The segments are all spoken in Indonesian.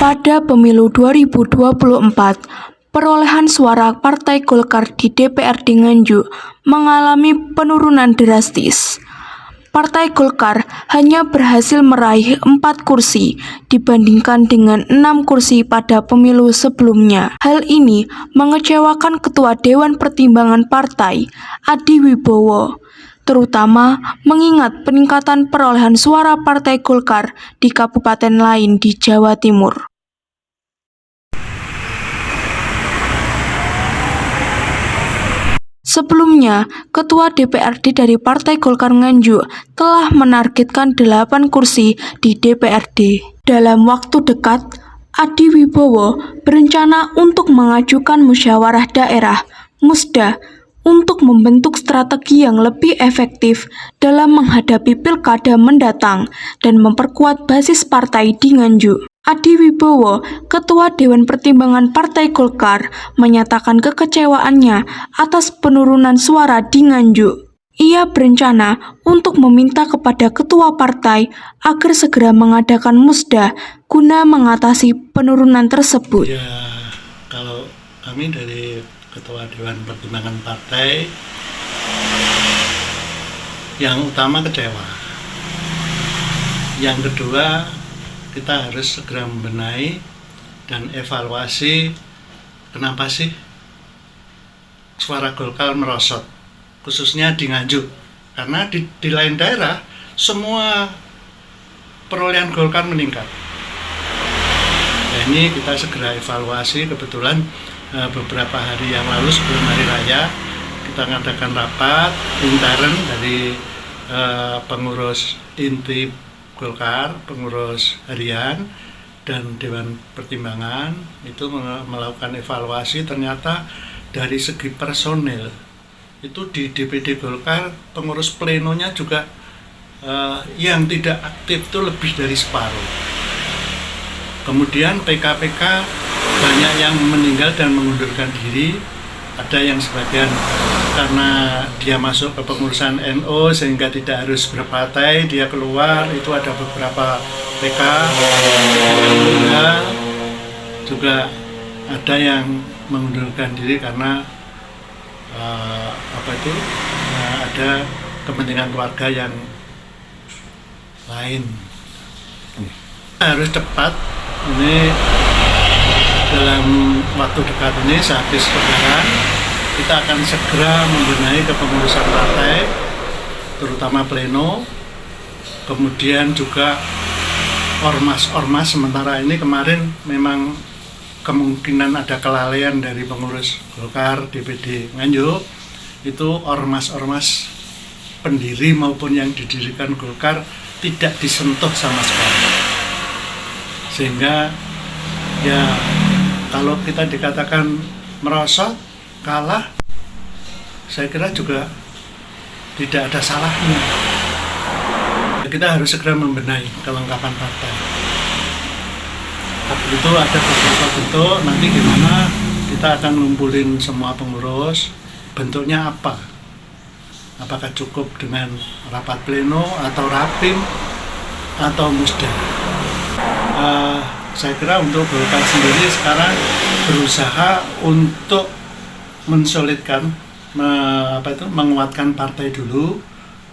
Pada pemilu 2024, perolehan suara Partai Golkar di DPRD Nganjuk mengalami penurunan drastis. Partai Golkar hanya berhasil meraih 4 kursi dibandingkan dengan 6 kursi pada pemilu sebelumnya. Hal ini mengecewakan Ketua Dewan Pertimbangan Partai, Adi Wibowo, terutama mengingat peningkatan perolehan suara Partai Golkar di kabupaten lain di Jawa Timur. Sebelumnya, Ketua DPRD dari Partai Golkar Nganjuk telah menargetkan 8 kursi di DPRD. Dalam waktu dekat, Adi Wibowo berencana untuk mengajukan musyawarah daerah (Musda) untuk membentuk strategi yang lebih efektif dalam menghadapi pilkada mendatang dan memperkuat basis partai di Nganjuk. Adi Wibowo, Ketua Dewan Pertimbangan Partai Golkar, menyatakan kekecewaannya atas penurunan suara di Nganjuk. Ia berencana untuk meminta kepada ketua partai agar segera mengadakan musda guna mengatasi penurunan tersebut. Ya, kalau kami dari Ketua Dewan Pertimbangan Partai, yang utama kecewa. Yang kedua, kita harus segera membenahi dan evaluasi kenapa sih suara Golkar merosot, khususnya di Nganjuk. Karena di lain daerah semua perolehan Golkar meningkat. Nah, ini kita segera evaluasi. Kebetulan beberapa hari yang lalu sebelum hari raya kita mengadakan rapat intern dari pengurus inti Golkar, pengurus harian dan Dewan Pertimbangan itu melakukan evaluasi. Ternyata dari segi personel itu di DPD Golkar pengurus plenonya juga yang tidak aktif itu lebih dari separuh. Kemudian PK-PK banyak yang meninggal dan mengundurkan diri. Ada yang sebagian karena dia masuk ke pengurusan NU sehingga tidak harus berpartai, dia keluar. Itu ada beberapa PK juga ada yang mengundurkan diri karena ada kepentingan keluarga yang lain. Harus cepat, ini dalam waktu dekat ini sehabis lebaran kita akan segera membenahi kepengurusan partai, terutama pleno, kemudian juga ormas-ormas. Sementara ini kemarin memang kemungkinan ada kelalaian dari pengurus Golkar DPD Nganjuk, itu ormas-ormas pendiri maupun yang didirikan Golkar tidak disentuh sama sekali. Sehingga ya kalau kita dikatakan merosot, kalah, saya kira juga tidak ada salahnya. Kita harus segera membenahi kelengkapan partai. Itu ada beberapa bentuk, nanti gimana kita akan ngumpulin semua pengurus, bentuknya apa? Apakah cukup dengan rapat pleno atau rapim atau musda? Saya kira untuk Golkar sendiri sekarang berusaha untuk mensolidkan, menguatkan partai dulu.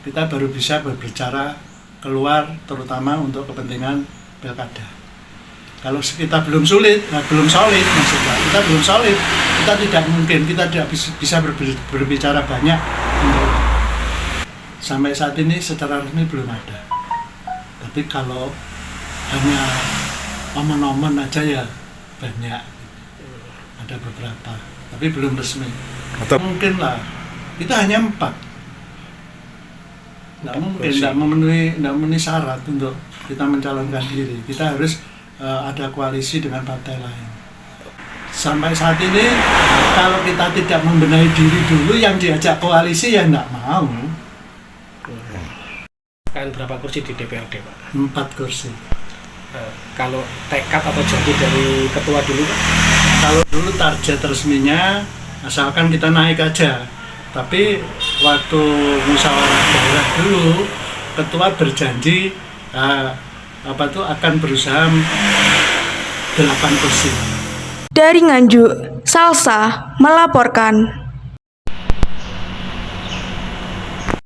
Kita baru bisa berbicara keluar, terutama untuk kepentingan pilkada. Kalau kita belum solid maksudnya, kita belum solid, kita tidak mungkin, kita tidak bisa berbicara banyak. Sampai saat ini secara resmi belum ada. Tapi kalau hanya omong-omong aja ya banyak, ada beberapa, tapi belum resmi. Mungkin lah, kita hanya 4. Nggak mungkin, nggak memenuhi syarat untuk kita mencalonkan diri. Kita harus ada koalisi dengan partai lain. Sampai saat ini, kalau kita tidak membenahi diri dulu, yang diajak koalisi ya nggak mau. Kan berapa kursi di DPRD, Pak? 4 kursi. Kalau tekad atau janji dari ketua dulu, Pak? Kalau dulu target resminya asalkan kita naik aja. Tapi waktu musyawarah daerah dulu, ketua berjanji akan berusaha 8 kursi. Dari Nganjuk, Salsa melaporkan.